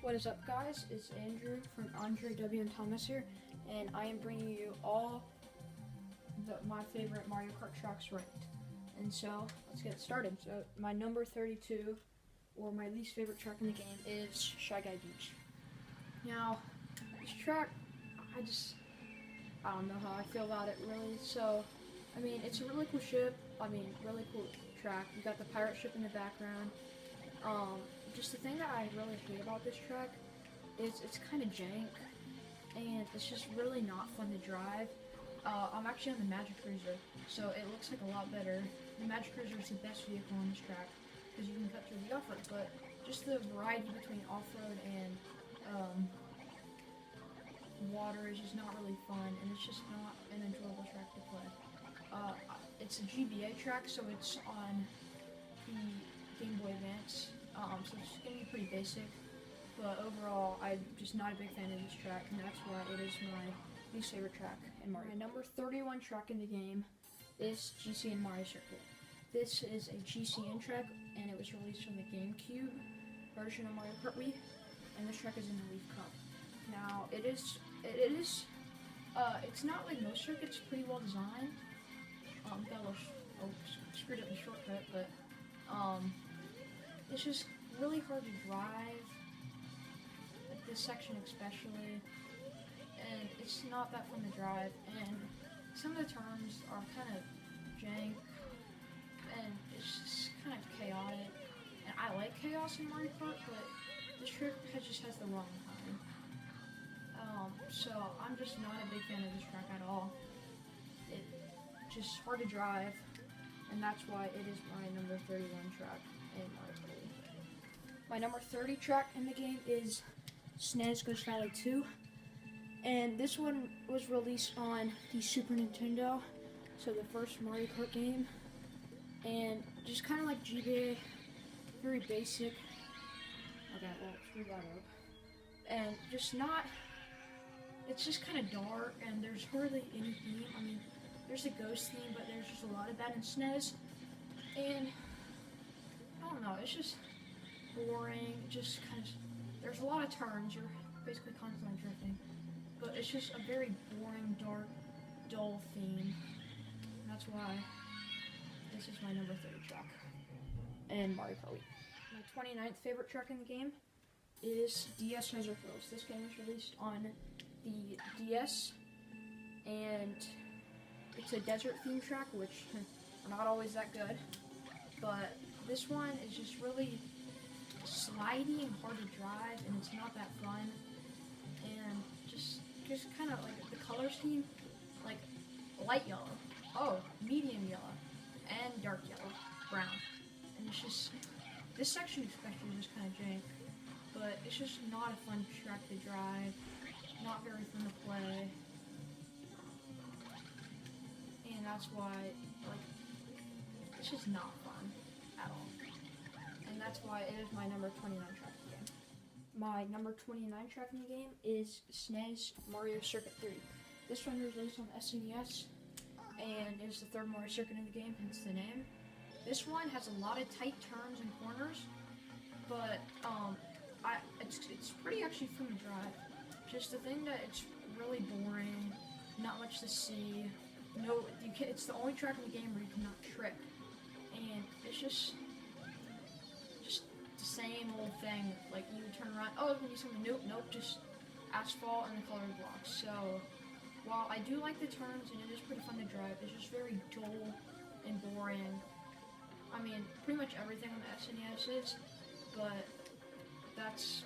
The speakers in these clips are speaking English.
What is up, guys? It's Andrew from Andre W and Thomas here, and I am bringing you all my favorite Mario Kart tracks ranked. And so let's get started. So my number 32, or my least favorite track in the game, is Shy Guy Beach. Now, this track, I don't know how I feel about it really. So, I mean, it's a really cool ship. Really cool track. You got the pirate ship in the background. Just the thing that I really hate about this track is it's kind of jank, and it's just really not fun to drive. I'm actually on the Magic Cruiser, so it looks like a lot better. The Magic Cruiser is the best vehicle on this track because you can cut through the off-road, but just the variety between off-road and water is just not really fun, and it's just not an enjoyable track to play. It's a GBA track, so it's on the Game Boy Advance, so it's going to be pretty basic, but overall I'm just not a big fan of this track, and that's why it is my least favorite track in Mario. My number 31 track in the game is GCMR Mario Circuit. This is a GCN track, and it was released from the GameCube version of Mario Kart Wii, and this track is in the Leaf Cup. Now, it's not like most circuits, pretty well designed. Screwed up the shortcut, but it's just really hard to drive, like this section especially, and it's not that fun to drive, and some of the turns are kind of jank, and it's just kind of chaotic, and I like chaos in Mario Kart, but this track just has the wrong time. So I'm just not a big fan of this track at all. It's just hard to drive, and that's why it is my number 31 track in Mario Kart. My number 30 track in the game is SNES Ghost Valley 2, and this one was released on the Super Nintendo, so the first Mario Kart game, and just kind of like GBA, very basic. Okay, well, screw that up. And it's just kind of dark, and there's hardly any theme. I mean, there's a ghost theme, but there's just a lot of that in SNES, and I don't know, it's just boring. Just kind of, there's a lot of turns, you're basically constantly drifting, but it's just a very boring, dark, dull theme, and that's why this is my number 30 track in Mario Kart Wii. My 29th favorite track in the game is DS Desert Hills. This game was released on the DS, and it's a desert theme track, which are not always that good, but this one is just really slidey and hard to drive, and it's not that fun, and just kind of like the color scheme, like light yellow, medium yellow, and dark yellow, brown, and it's just, this section especially is just kind of jank, but it's just not a fun track to drive, not very fun to play, and that's why, like, it's just not fun at all. And that's why it is my number 29 track in the game. My number 29 track in the game is SNES Mario Circuit 3. This one was released on SNES, and it's the third Mario Circuit in the game, hence the name. This one has a lot of tight turns and corners, but it's pretty actually fun to drive. Just the thing that it's really boring, not much to see. It's the only track in the game where you cannot trick, and it's just the same old thing. Like, you turn around, oh, it's gonna be something new. Nope, just asphalt and the colored blocks. So while I do like the turns and it is pretty fun to drive, it's just very dull and boring. I mean, pretty much everything on the SNES is, but that's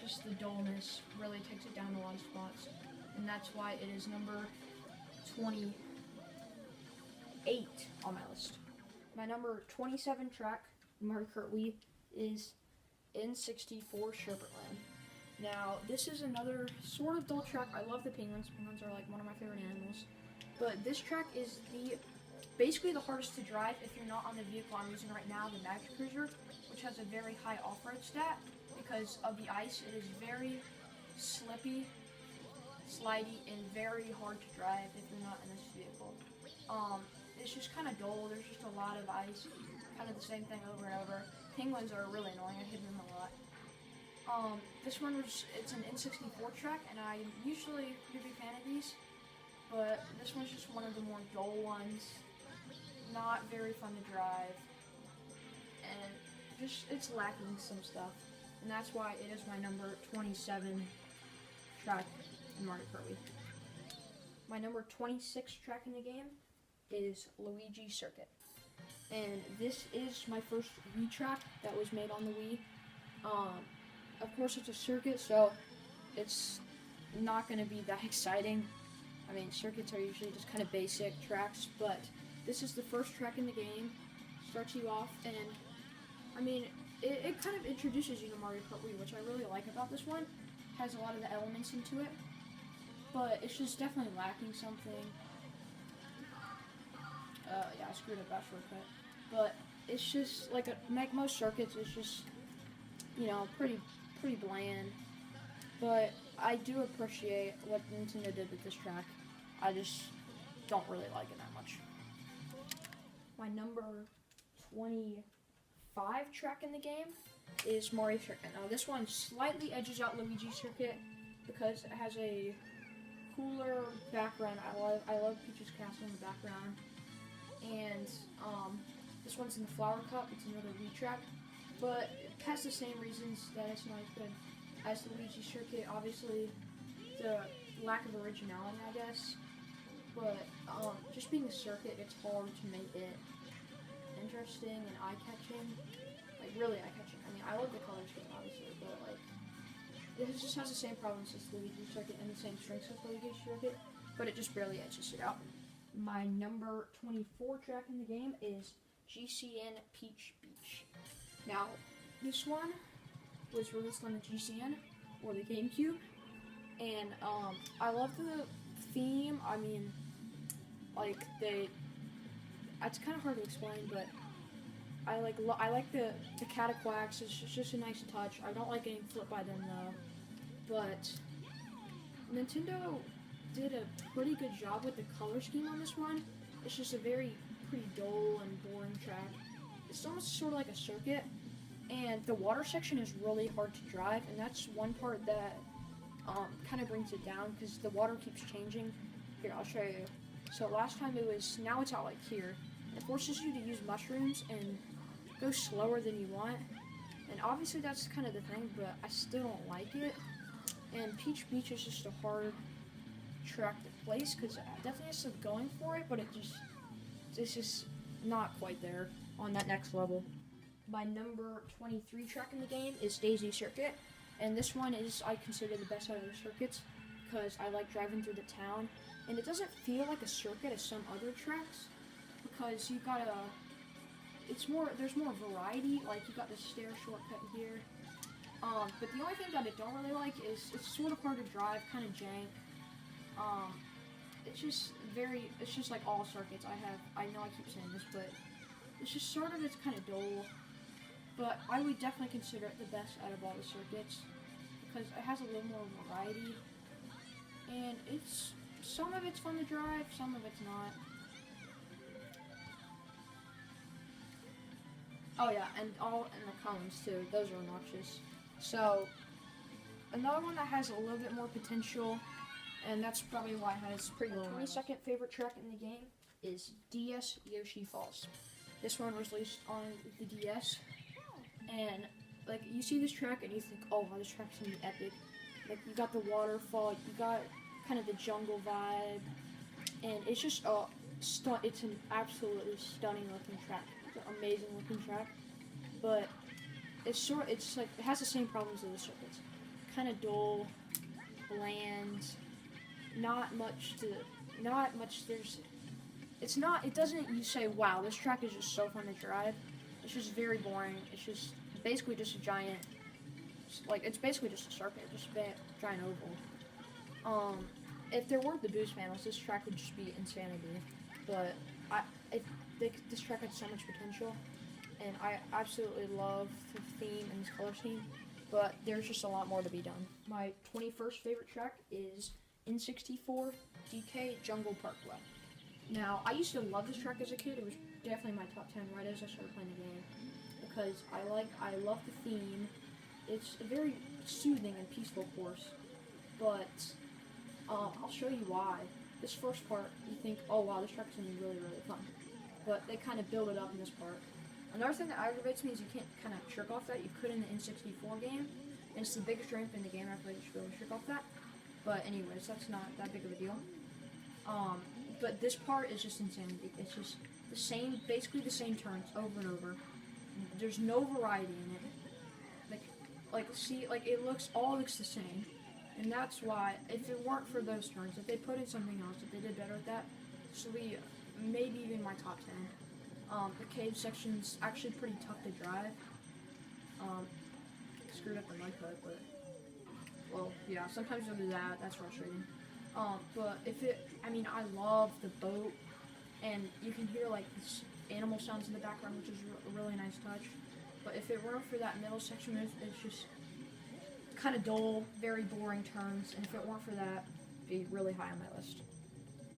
just the dullness really takes it down a lot of spots, and that's why it is number 28 on my list. My number 27 track in Mario Kart Wii is N64 Sherbert Land. Now, this is another sort of dull track. I love the penguins. Penguins are like one of my favorite animals, but this track is basically the hardest to drive if you're not on the vehicle I'm using right now, the Magic Cruiser, which has a very high off-road stat. Because of the ice, it is very slippy, slidey, and very hard to drive if you're not in this vehicle. It's just kind of dull. There's just a lot of ice, kind of the same thing over and over. Penguins are really annoying. I hit them a lot. This one it's an N64 track, and I usually a big fan of these, but this one's just one of the more dull ones. Not very fun to drive, and it's lacking some stuff, and that's why it is my number 27 track in Mario Kart Wii. My number 26 track in the game is Luigi Circuit, and this is my first Wii track that was made on the Wii. Of course, it's a circuit, so it's not going to be that exciting. I mean, circuits are usually just kind of basic tracks, but this is the first track in the game. Starts you off, and I mean, it kind of introduces you to Mario Kart Wii, which I really like about this one. Has a lot of the elements into it, but it's just definitely lacking something. Yeah, I screwed up that shortcut. But it's just like most circuits, it's just, you know, pretty bland. But I do appreciate what Nintendo did with this track. I just don't really like it that much. My number 25 track in the game is Mario Circuit. Now this one slightly edges out Luigi Circuit because it has a cooler background. I love Peach's Castle in the background. And this one's in the Flower Cup. It's another Wii track, but it has the same reasons that it's not as good as the Luigi Circuit. Obviously, the lack of originality, I guess. But just being a circuit, it's hard to make it interesting and eye-catching. Like really eye-catching. I mean, I love the color scheme, obviously, but like it just has the same problems as the Luigi Circuit and the same strengths as the Luigi Circuit, but it just barely edges it out. My number 24 track in the game is GCN Peach Beach. Now, this one was released on the GCN, or the GameCube, and I love the theme. I mean, like, it's kind of hard to explain, but I like the cataquacks. It's just a nice touch. I don't like getting flipped by them, though, but Nintendo did a pretty good job with the color scheme on this one. It's just a pretty dull and boring track. It's almost sort of like a circuit, and the water section is really hard to drive, and that's one part that kind of brings it down because the water keeps changing. Here, I'll show you. So last time now it's out like here. It forces you to use mushrooms and go slower than you want, and obviously that's kind of the thing, but I still don't like it. And Peach Beach is just a hard track to place because it definitely has stuff going for it, but it's just not quite there on that next level. My number 23 track in the game is Daisy Circuit, and this one is, I consider, the best out of the circuits because I like driving through the town, and it doesn't feel like a circuit as some other tracks because you got there's more variety. Like you got the stair shortcut here, but the only thing that I don't really like is it's sort of hard to drive, kind of jank. It's just like all circuits I know I keep saying this, but it's just it's kind of dull, but I would definitely consider it the best out of all the circuits because it has a little more variety, and some of it's fun to drive, some of it's not. Oh yeah, and all in the cones too, those are obnoxious. So, another one that has a little bit more potential, and that's probably why it has pretty low. My 22nd favorite track in the game is DS Yoshi Falls. This one was released on the DS, and like you see this track and you think, oh wow, this track's gonna be epic. Like you got the waterfall, you got kind of the jungle vibe, and it's just it's an absolutely stunning looking track. It's an amazing looking track, but it's like it has the same problems as the circuits. Kind of dull, bland. It doesn't, you say, wow, this track is just so fun to drive. It's just very boring. It's just basically just a giant, like, it's basically just a circuit, just a giant oval. If there weren't the boost panels, this track would just be insanity. But this track had so much potential, and I absolutely love the theme and this color scheme, but there's just a lot more to be done. My 21st favorite track is N64 Dk Jungle Parkway. Now, I used to love this track as a kid. It was definitely my top 10 right as I started playing the game because I love the theme. It's a very soothing and peaceful course. But I'll show you why. This first part, you think, oh wow, this track is going to be really, really fun. But they kind of build it up in this part. Another thing that aggravates me is you can't kind of trick off that. You could in the N64 game. And it's the biggest ramp in the game. I feel like you should be able to trick off that. But anyways, that's not that big of a deal. But this part is just insanity. It's just the same, basically the same turns over and over. There's no variety in it. It all looks the same. And that's why, if it weren't for those turns, if they put in something else, if they did better at that, this will be maybe even my top 10. The cave section's actually pretty tough to drive. Screwed up the mud cut, but, well, yeah, sometimes you'll do that, that's frustrating. But I love the boat, and you can hear, like, this animal sounds in the background, which is a really nice touch. But if it weren't for that middle section, it's just kind of dull, very boring turns, and if it weren't for that, it'd be really high on my list.